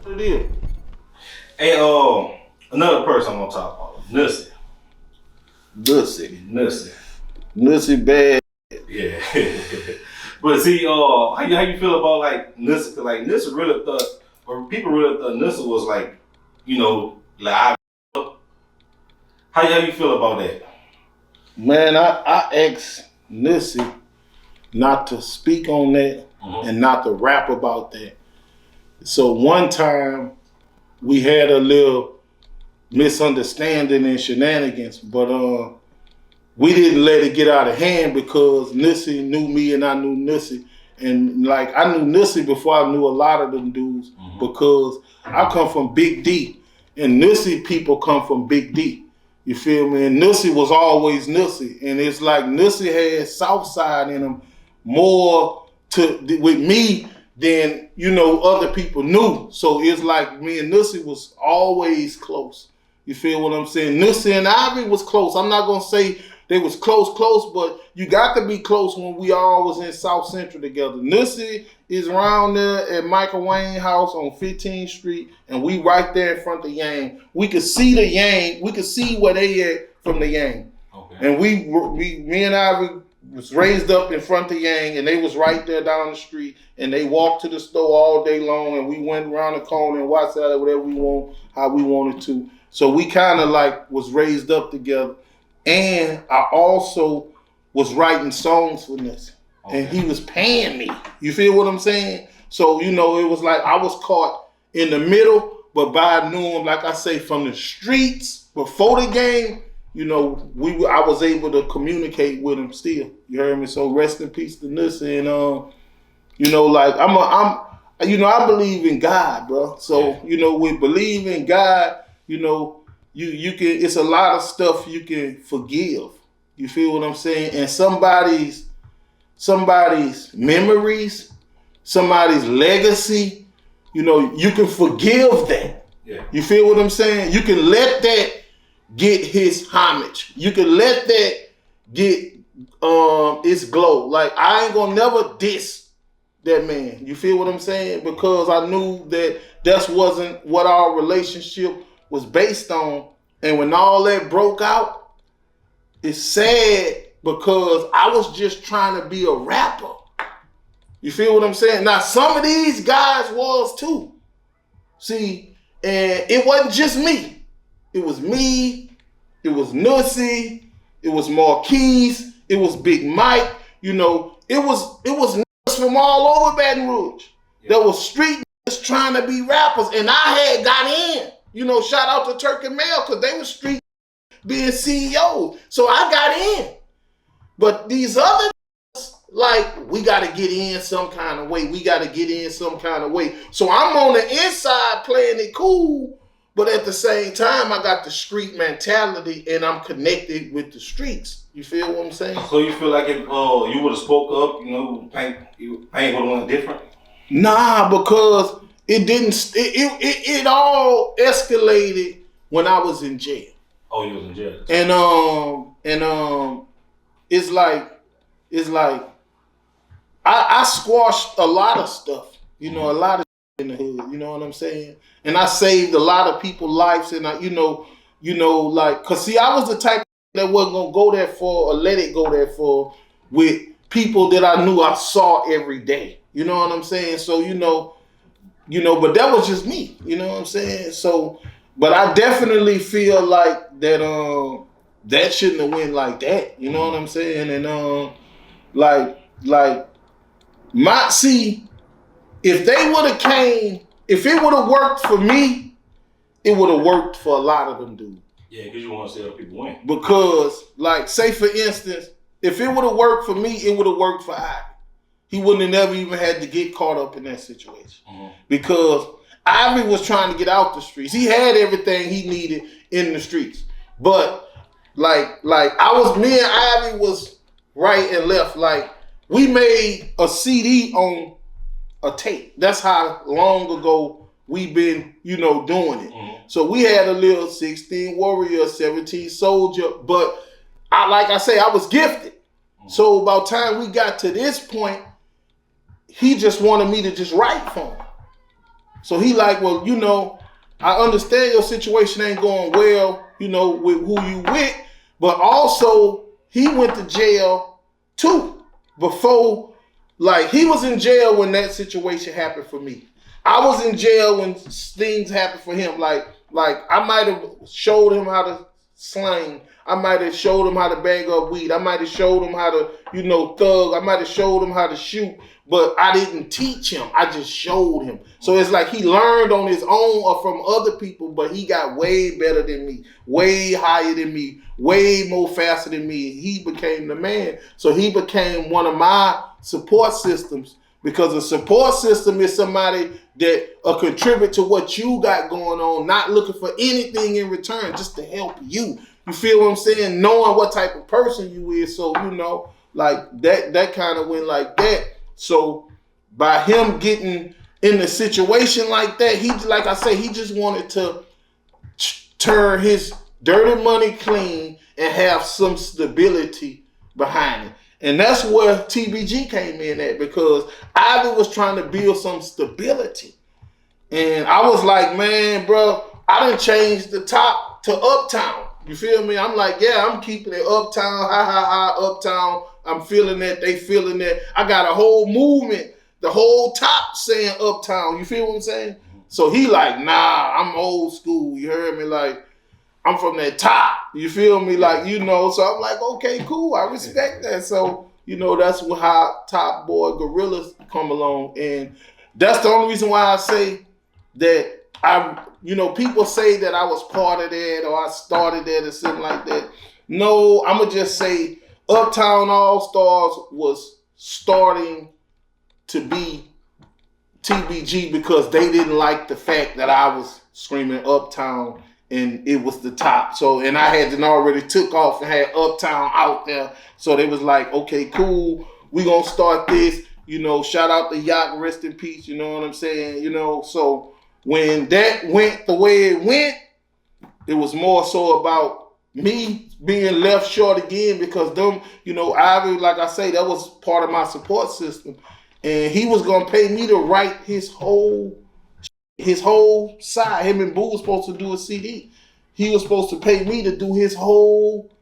What it is? Hey, another person I'm gonna talk about, Nussie. Nussie bad. Yeah. But see, how you feel about like Nussie? Cause like Nussie really thought, or people really thought Nussie was like, Lil Ivy. How you feel about that? Man, I asked Nussie not to speak on that and not to rap about that. So one time we had a little misunderstanding and shenanigans, but we didn't let it get out of hand because Nussie knew me and I knew Nussie. And like I knew Nussie before I knew a lot of them dudes because I come from Big D and Nussie people come from Big D. You feel me? And Nussie was always Nussie. And it's like Nussie had Southside in him more with me than, other people knew. So it's like me and Nussie was always close. You feel what I'm saying? Nussie and Ivy was close. I'm not going to say they was close, but you got to be close when we all was in South Central together. Nussie is around there at Michael Wayne house on 15th Street, and we right there in front of Yang. We could see the Yang. We could see where they at from the Yang. Okay. And me and Ivy was raised up in front of Yang, and they was right there down the street, and they walked to the store all day long, and we went around the corner and watched out whatever we want, how we wanted to. So we kind of like was raised up together. And I also was writing songs for Nussie. Okay. And he was paying me. You feel what I'm saying? So, it was like I was caught in the middle, but I knew him, like I say, from the streets before the game, I was able to communicate with him still. You heard me? So rest in peace to Nussie. And, I believe in God, bro. So, we believe in God, you can, it's a lot of stuff you can forgive. You feel what I'm saying? And somebody's memories, somebody's legacy, you can forgive that. Yeah. You feel what I'm saying? You can let that get his homage. You can let that get its glow. Like I ain't gonna never diss that man. You feel what I'm saying? Because I knew that wasn't what our relationship was based on. And when all that broke out, it's sad because I was just trying to be a rapper. You feel what I'm saying? Now, some of these guys was too. See, and it wasn't just me. It was me, it was Nussie, it was Marquise, it was Big Mike, it was niggas from all over Baton Rouge. Yeah. There was street niggas trying to be rappers, and I had got in. Shout out to Turk and Mel, because they were street being CEOs. So I got in. But these other like, we got to get in some kind of way. So I'm on the inside playing it cool, but at the same time, I got the street mentality and I'm connected with the streets. You feel what I'm saying? So you feel like if you would have spoke up, paint would have went different? Nah, because it didn't. It all escalated when I was in jail. Oh, you was in jail. And it's like I squashed a lot of stuff. A lot of in the hood. You know what I'm saying? And I saved a lot of people's lives. And I, cause see, I was the type that wasn't gonna go there for or let it go there for with people that I knew I saw every day. You know what I'm saying? So but that was just me. You know what I'm saying? So, but I definitely feel like that that shouldn't have went like that. You know what I'm saying? And if they would have came, if it would have worked for me, it would have worked for a lot of them dudes. Yeah, because you want to see other people win. Because, like, say for instance, if it would have worked for me, it would have worked for Ivy. He wouldn't have never even had to get caught up in that situation. Because Ivy was trying to get out the streets. He had everything he needed in the streets. But me and Ivy was right and left. Like, we made a CD on a tape. That's how long ago we been, doing it. So we had a little 16 Warrior, 17 Soldier, but I was gifted. So by the time we got to this point, he just wanted me to just write for him. So he like, well, you know, I understand your situation ain't going well, you know, with who you with, but also he went to jail too before, like he was in jail when that situation happened for me. I was in jail when things happened for him. Like I might have showed him how to slang. I might have showed him how to bag up weed. I might have showed him how to, you know, thug. I might have showed him how to shoot, but I didn't teach him. I just showed him. So it's like he learned on his own or from other people, but he got way better than me, way higher than me, way more faster than me. He became the man. So he became one of my support systems, because a support system is somebody that contribute to what you got going on, not looking for anything in return, just to help you. You feel what I'm saying? Knowing what type of person you is. So, you know, like that kind of went like that. So by him getting in a situation like that, he, like I say, he just wanted to turn his dirty money clean and have some stability behind it. And that's where TBG came in at, because Ivy was trying to build some stability. And I was like, man, bro, I done changed the top to Uptown. You feel me? I'm like, yeah, I'm keeping it Uptown, Uptown. I'm feeling that, they feeling that. I got a whole movement, the whole top saying Uptown. You feel what I'm saying? So he like, nah, I'm old school. You heard me? Like, I'm from that top. You feel me? Like, you know, so I'm like, okay, cool. I respect that. So, you know, that's how Top Boy Gorillas come along. And that's the only reason why I say that people say that I was part of that or I started that or something like that. No, I'm going to just say Uptown All-Stars was starting to be TBG because they didn't like the fact that I was screaming Uptown and it was the top. So, and I had already took off and had Uptown out there. So they was like, okay, cool. We going to start this. You know, shout out to Yacht, rest in peace. You know what I'm saying? You know, so when that went the way it went, it was more so about me being left short again, because them, you know, Ivy, like I say, that was part of my support system. And he was going to pay me to write his whole side. Him and Boo was supposed to do a CD. He was supposed to pay me to do his whole.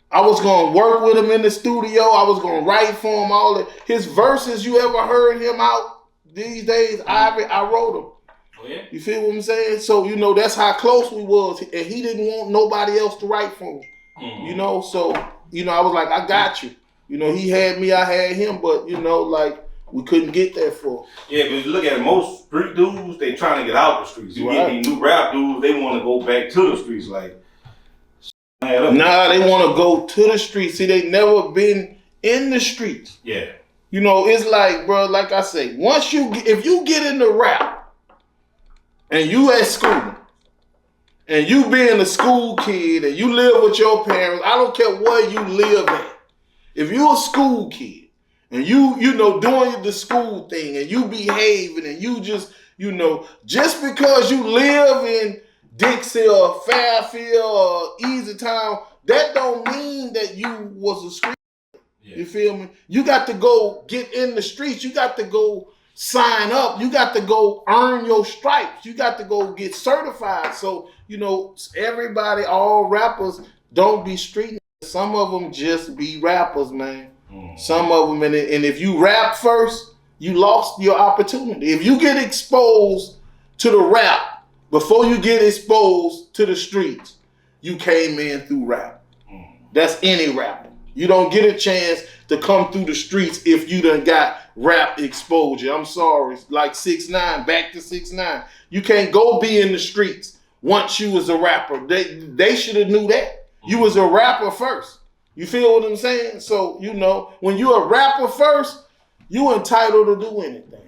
I was going to work with him in the studio. I was going to write for him all that. His verses, you ever heard him out these days? I wrote them. Oh, yeah? You feel what I'm saying? So, you know, that's how close we was. And he didn't want nobody else to write for him. Mm-hmm. You know, so, you know, I was like, I got you. You know, he had me, I had him, but, you know, like, we couldn't get that far. Yeah, because you look at most street dudes, they trying to get out the streets. You get these new rap dudes, they want to go back to the streets. Like, nah, they want to go to the streets. See, they never been in the streets. Yeah. You know, it's like, bro, like I say, if you get into rap and you at school and you being a school kid and you live with your parents, I don't care where you live at. If you a school kid, and you know, doing the school thing and you behaving and you just, you know, just because you live in Dixie or Fairfield or Easy Town, that don't mean that you was a street. Yeah. You feel me? You got to go get in the streets. You got to go sign up. You got to go earn your stripes. You got to go get certified. So, you know, everybody, all rappers don't be street. Some of them just be rappers, man. Some of them, and if you rap first, you lost your opportunity. If you get exposed to the rap before you get exposed to the streets, you came in through rap. That's any rapper. You don't get a chance to come through the streets if you done got rap exposure. I'm sorry, like 6ix9ine, back to 6ix9ine. You can't go be in the streets once you was a rapper. They should have knew that. You was a rapper first. You feel what I'm saying? So, you know, when you're a rapper first, you entitled to do anything.